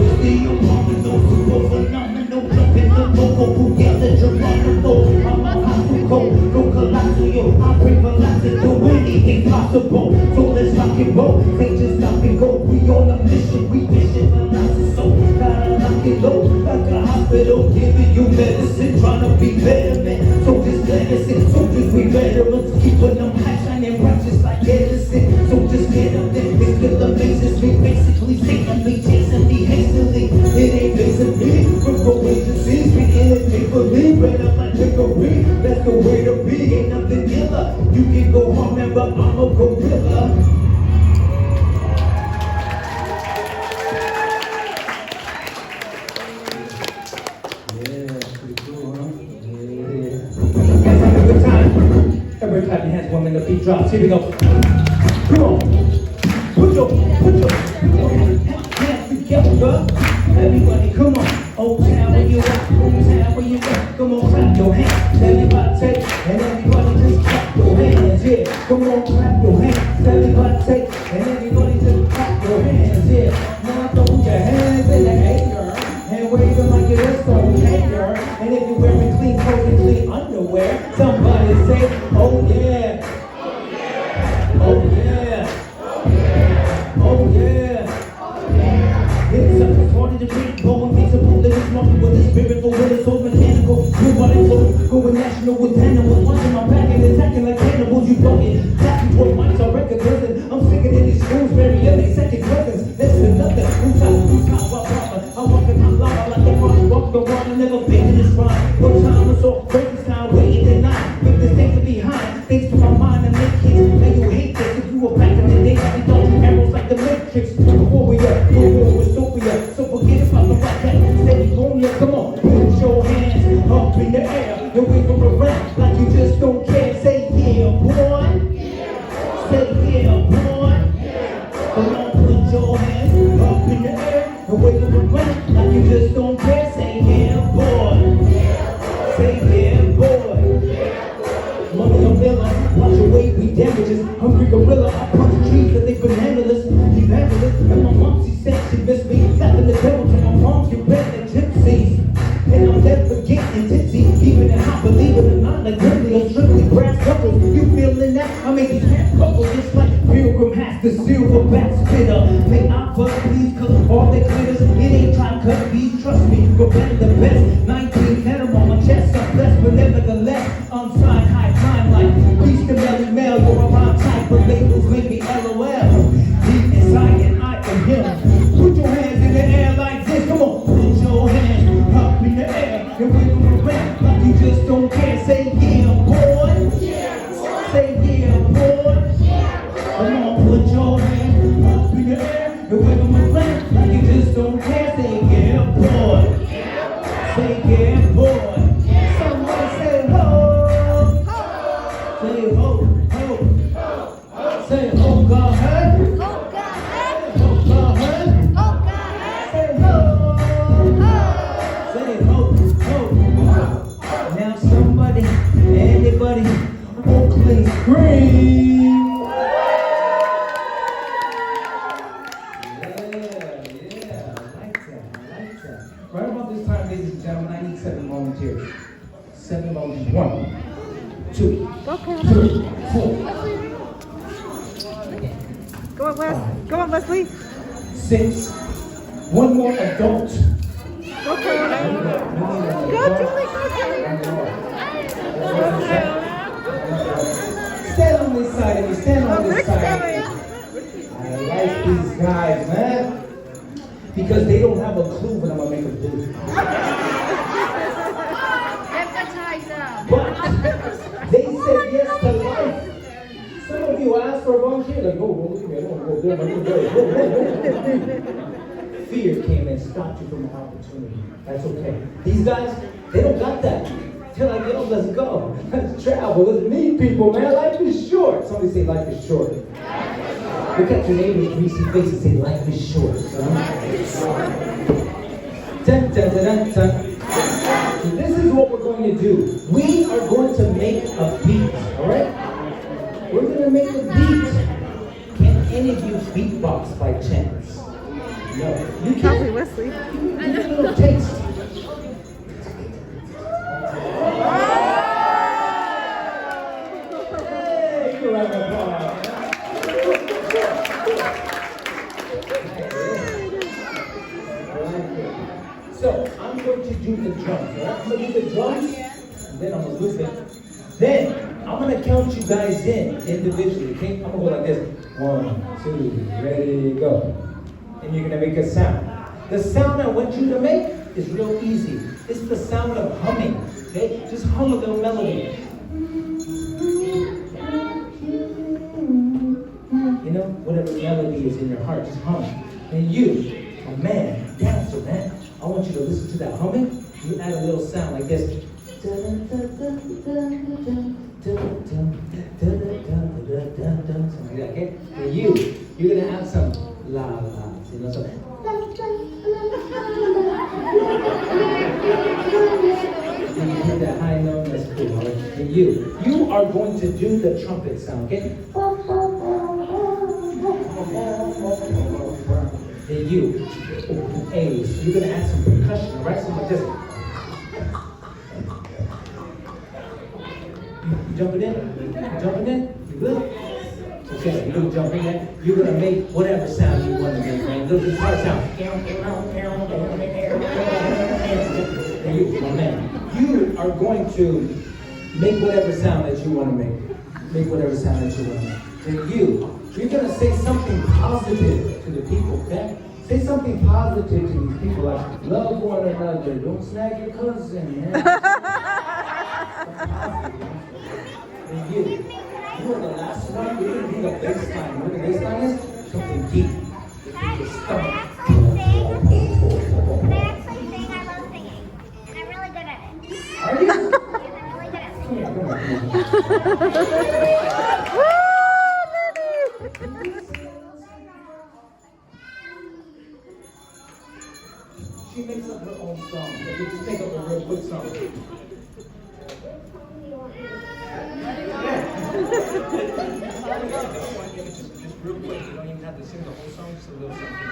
It's the abominable, super phenomenal. Jump in the local together, Geronimo. I'm a obstacle, no colossal, yo. I bring velocity to anything possible. So let's rock and roll, ain't just stop and go. We on a mission, we mission velocity. So gotta lock it low, like a hospital, giving you medicine, trying to be better, man. So just let us in, so just we veterans, keeping them high, shining righteous like Edison. So just get up there, it's still amazing. Me basically saying me, chasing me hastily. It ain't facing me, we're going to see. We in it, take for me, right up my trickery. That's the way to be, ain't nothing killer. You can go home, man, but I'm a gorilla. Everybody clap your hands when the beat drops. Here we go. Come on. Put your hands together. Everybody, come on. Old town where you at? Old town where you at? Come on, clap your hands. Everybody take, and everybody just clap your hands. Yeah. Come on, clap your hands. Everybody take, and everybody just clap your hands. Yeah. Now throw your hands in the air and wave them like you're a stone hanger. And if you're wearing clean clothes and clean underwear, somebody say, oh yeah. Oh yeah. Oh yeah. Oh yeah. It's something harder to read, going visible, living smoking with the spirit for will, it's so mechanical. You're running close, going national with animals. Watching my back and attacking like cannibals, you bugging. Tapping toward mics, I recognize. I'm sick of these schools, very early, second cousins. This is nothing. Who's top, I walk in my lava like the cross, walk the run and never faking this rhyme. One time I saw crazy time, waiting at night. With this thing behind, thanks to my mind and make kids. And you hate this if you were back in the day. I thought you arrows like the Matrix. Warrior, dystopia. So forget about the rock that steady on ya. Come on, put your hands up in the air. You wave them around like you just don't care. Say yeah, boy. Say yeah, boy. Come on, put your hands up in the air and wave them around like you just don't care. Say yeah, boy. damages. Hungry gorilla, I punch trees that they bananaless. Evangelist, and my mom, she said she missed me. Slapping the devil till my palms get red like gypsies. And I'm never getting tipsy, keeping it hot, believe it or not, like Grimly or strictly brass knuckles. You feeling that? I make these hands buckle just like Pilgrim has the silverback spitter. May I fuck please, cause all that glitters, it ain't trying to cut bees, trust me, go better the best. 19 had 'em on my chest, I'm blessed, but nevertheless, I'm flying high, flying like Beast and Melly Mel. You're a rhyme type, but labels make me LOL. Deep inside, and I am him. Put your hands in the air like this, come on, put your hands up in the air and wiggle around like you just don't care. Say yeah, boy. Say yeah, boy. Come on, put your hands up in the air and wiggle around like you just don't care. Say yeah, boy. Say yeah, boy. Somebody say ho. Say ho, ho. Say oh God, hey. Oh God, hey. Say ho. Say ho, ho. Now somebody, anybody, Oakland scream. Yeah, I like that. Right about this time, ladies and gentlemen, I need 7 volunteers. 7 volunteers. 1, 2, 3, 4, Go on, Wes. Go on, Wesley. 6. 1 more adult. Go, Caroline. Go, Julie. Stand on this side of me. Stand on this Rick's side. coming. I like these guys, man. Because they don't have a clue when I'm gonna make a do. Hypnotize them. But they said yes to life. Some of you asked for a volunteer, like, oh, look at me, I don't want to go there, I don't want to go. Fear came and stopped you from an opportunity. That's okay. These guys, they don't got that. They're like, yo, let's go. Let's travel. Let's meet people, man. Life is short. Somebody say life is short. Look at your neighbor's greasy face and say life is short, son. Dun, dun, dun, dun, dun. This is what we're going to do. We are going to make a beat, all right? We're going to make a beat. Can any of you beatbox by chance? No. You Probably can't. Wesley. Give it a little taste. Hey, you have a ball. So, I'm going to do the drums, all right? I'm going to do the drums, and then I'm going to loop it. Then, I'm going to count you guys in individually, okay? I'm going to go like this. 1, 2, ready, go. And you're going to make a sound. The sound I want you to make is real easy. It's the sound of humming, okay? Just hum a little melody. You know, whatever melody is in your heart, just hum. And you, a man, dancer, man, I want you to listen to that humming. You add a little sound like this. Something like that, okay? And you're gonna add some la la, you know, so. And you hit that high note, that's cool, all right? And you are going to do the trumpet sound, okay? And A's, you're gonna add some percussion, all right? Something like this. You jumping in? You jumping in? You good? Okay, you're gonna jump in there. You're gonna make whatever sound you want to make, man. Little guitar sound. And you, my man, you are going to make whatever sound that you want to make. Make whatever sound that you want to make. And you're gonna say something positive to the people, okay? Say something positive to these people, like love one another, don't snag your cousin, man. And you are the last one. You're gonna do the bass line. What the bass line is? Something deep. It's your stomach. I actually sing, I love singing. And I'm really good at it. Are you? Yes, I'm really good at singing. Come here, come here. She makes up her own song. Let me just make up a real quick song. Yeah. Just real quick, you don't even have to sing the whole song, just a little something.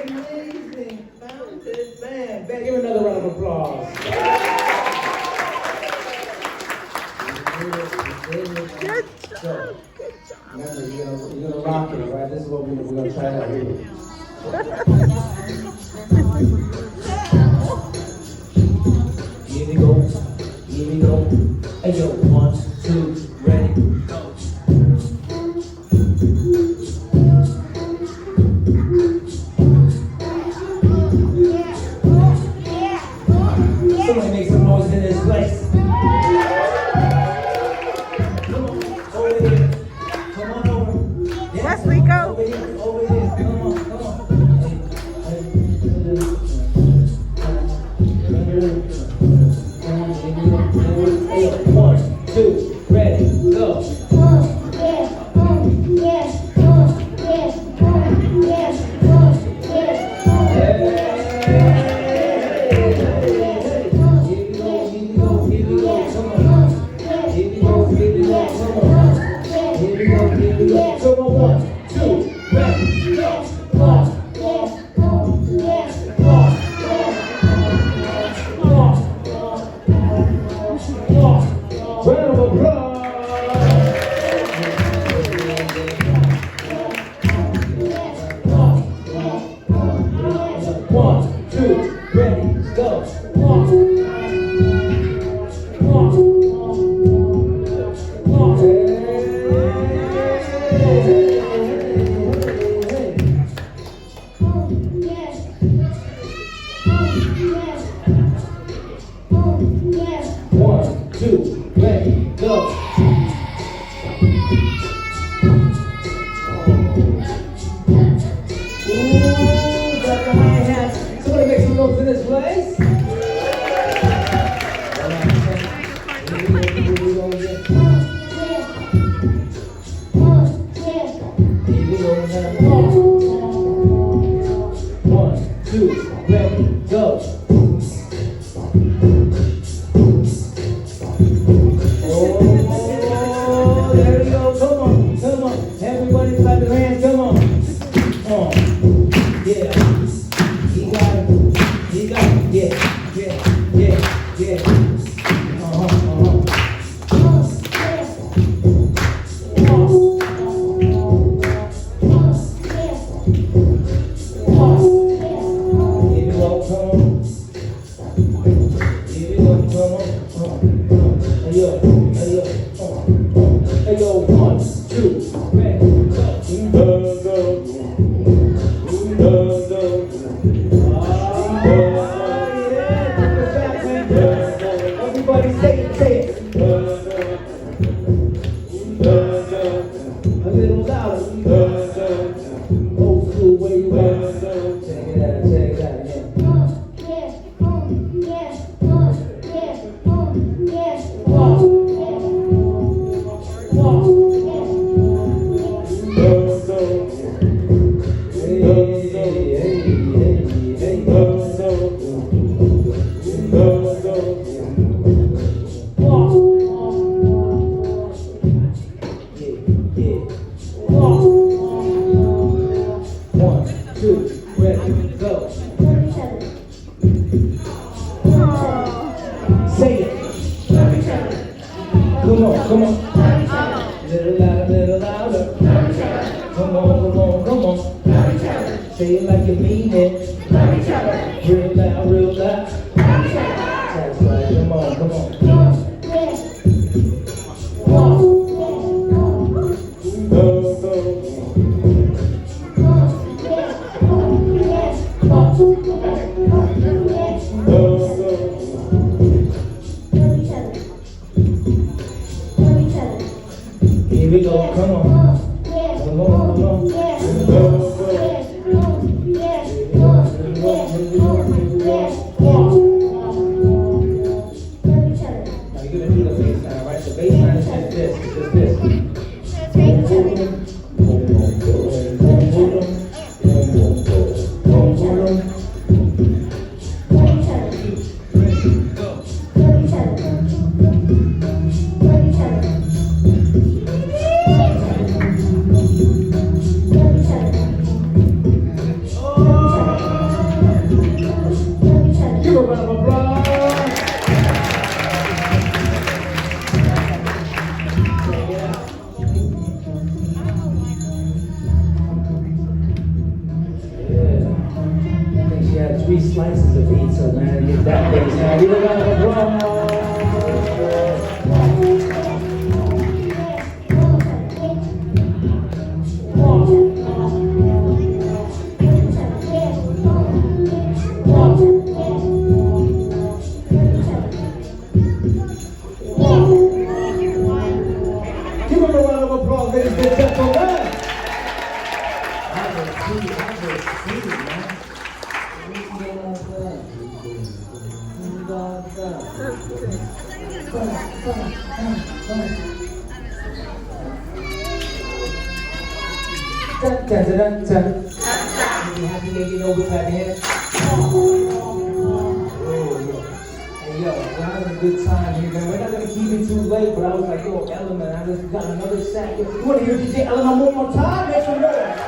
Amazing, founded man. Give another round of applause. Good So, job. remember, you're gonna rock it, right? This is what we're gonna try out here. Here we go, here we go. Hey yo, 1, 2, ready, go. Somebody make some noise in this place. Come on, over here. Come on over. Yes, we go. Over here, over here. Come on, come on. Hey, 1, 2, ready, go. Come on, come on. Little louder, little louder. Come on, come on, come on. Love each other. Say it like you mean it. Love each other. Real loud, real loud. Love each other. That's right. Come on, come on. Here we go, come on. Come on, come on. Now you're gonna do the bass line, right? The bass line is just this, it's just this. Give a round of applause. I think she had 3 slices of pizza, man. Get that bass line. Give a round of applause. Give him a round of applause, ladies and gentlemen. Dun, dun, dun, dun. You happy, lady? Know what's happening? Hey, yo, we're having a good time here, man. We're not gonna keep it too late, but I was like, yo, Element, I just got another sack. You wanna hear DJ Element one more time? Make some noise.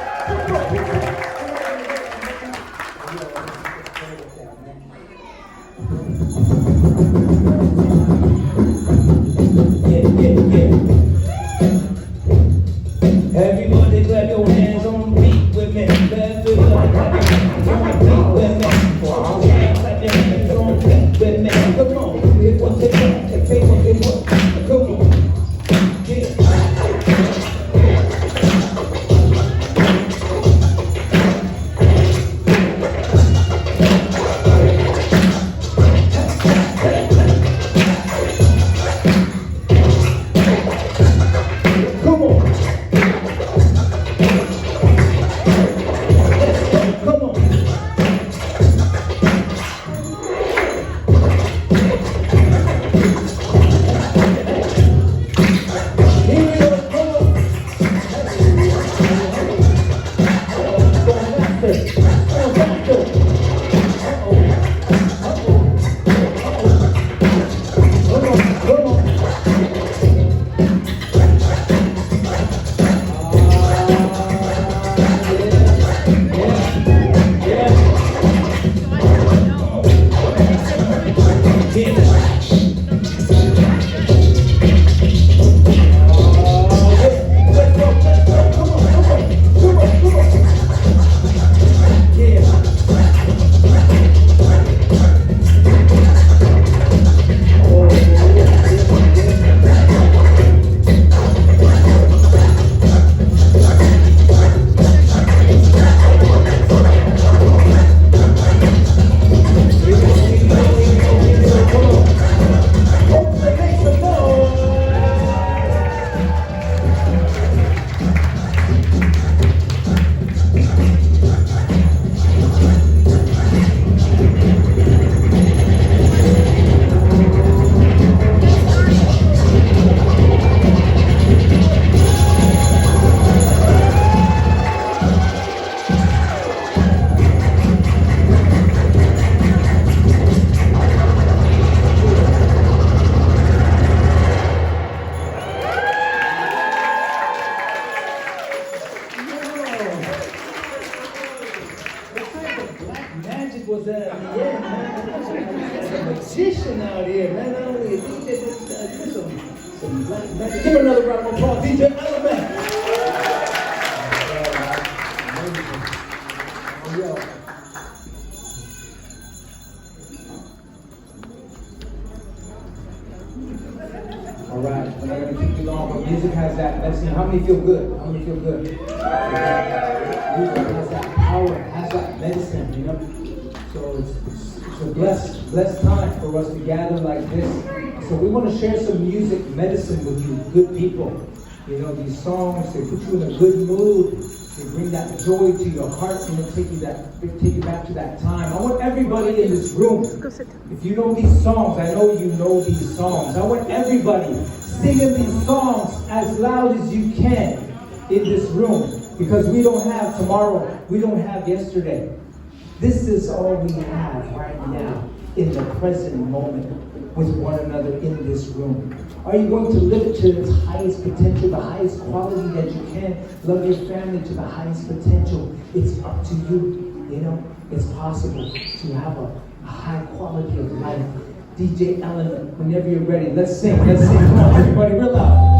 Everybody clap your hands on the beat with me. Clap it up, clap your hands on the beat with me. Clap your hands on the beat with me. Come on, it was a clap, the paper, it was. Come on, yeah. Come on. Was that? Yeah, man. There's a magician out here, man. Not only a DJ, but some black magic. Give another round of applause, DJ Element. How many feel good? How many feel good? Music has that power, has that medicine, you know? So it's a blessed time for us to gather like this. So we want to share some music medicine with you, good people. You know, these songs, they put you in a good mood. They bring that joy to your heart and they take you back to that time. I want everybody in this room, if you know these songs, I know you know these songs. I want everybody singing these songs as loud as you can in this room. Because we don't have tomorrow, we don't have yesterday. This is all we have right now in the present moment with one another in this room. Are you going to live it to its highest potential, the highest quality that you can? Love your family to the highest potential. It's up to you. You know, it's possible to have a high quality of life. DJ Element, whenever you're ready, let's sing. Come on, everybody, real loud.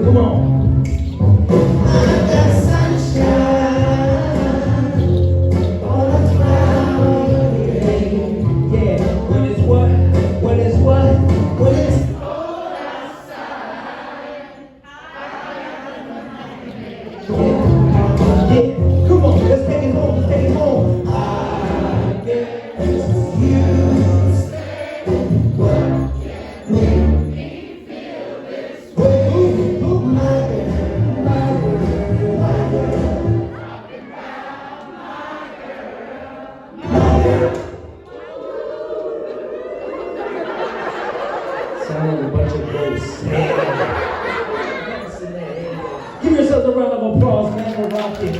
Come on. Sound like a bunch of ghosts. Give yourselves a round of applause, man. We're rocking.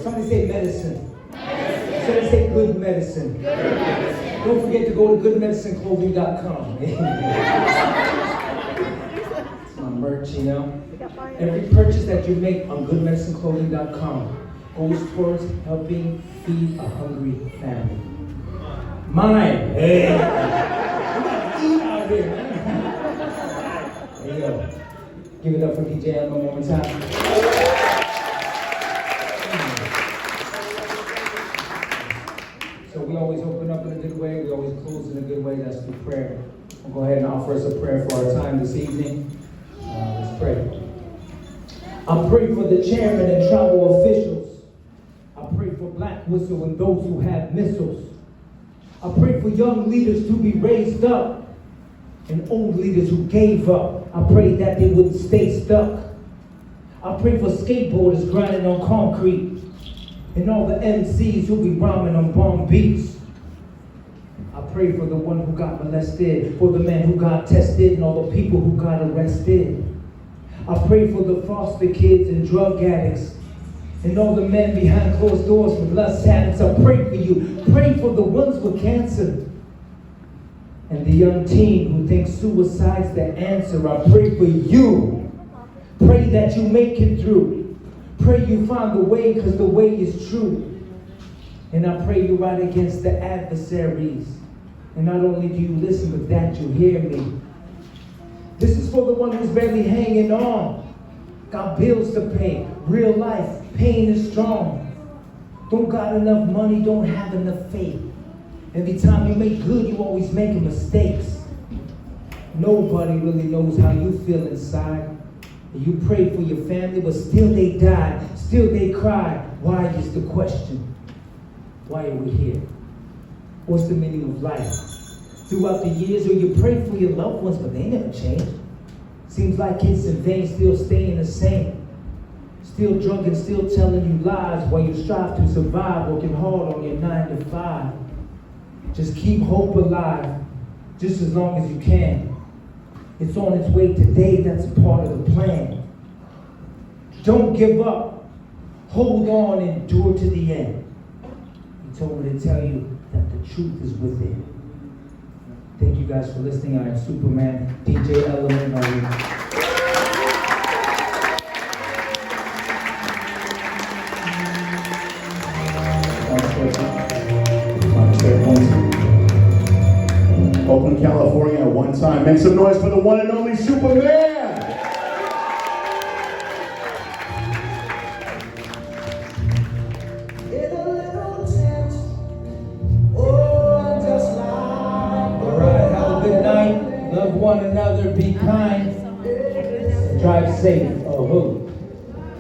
Somebody say medicine. Somebody say good medicine. Don't forget to go to goodmedicineclothing.com. It's my merch, you know. Every purchase that you make on goodmedicineclothing.com goes towards helping feed a hungry family. Mine. Hey. We gotta eat out here, man. There you go. Give it up for DJ Elmo one more time. So we always open up in a good way. We always close in a good way. That's through prayer. We'll go ahead and offer us a prayer for our time this evening. Let's pray. I pray for the chairman and tribal officials. I pray for Black Whistle and those who have missiles. I pray for young leaders to be raised up and old leaders who gave up. I pray that they wouldn't stay stuck. I pray for skateboarders grinding on concrete and all the MCs who be rhyming on bomb beats. I pray for the one who got molested, for the man who got tested, and all the people who got arrested. I pray for the foster kids and drug addicts and all the men behind closed doors with lust habits. I pray for you. Pray for the ones with cancer and the young teen who thinks suicide's the answer. I pray for you. Pray that you make it through. Pray you find the way, because the way is true. And I pray you right against the adversaries. And not only do you listen, but that you hear me. This is for the one who's barely hanging on. Got bills to pay. Real life, pain is strong. Don't got enough money, don't have enough faith. Every time you make good, you always making mistakes. Nobody really knows how you feel inside. And you pray for your family, but still they die. Still they cry. Why is the question? Why are we here? What's the meaning of life? Throughout the years, or you pray for your loved ones, but they never change. Seems like it's in vain, still staying the same. Still drunk and still telling you lies while you strive to survive, working hard on your 9 to 5. Just keep hope alive, just as long as you can. It's on its way today, that's a part of the plan. Don't give up. Hold on, endure to the end. He told me to tell you that the truth is within. Thank you guys for listening. I am Supaman, DJ Element. Oakland, California at one time. Make some noise for the one and only Supaman! Love one another, be kind, drive safe.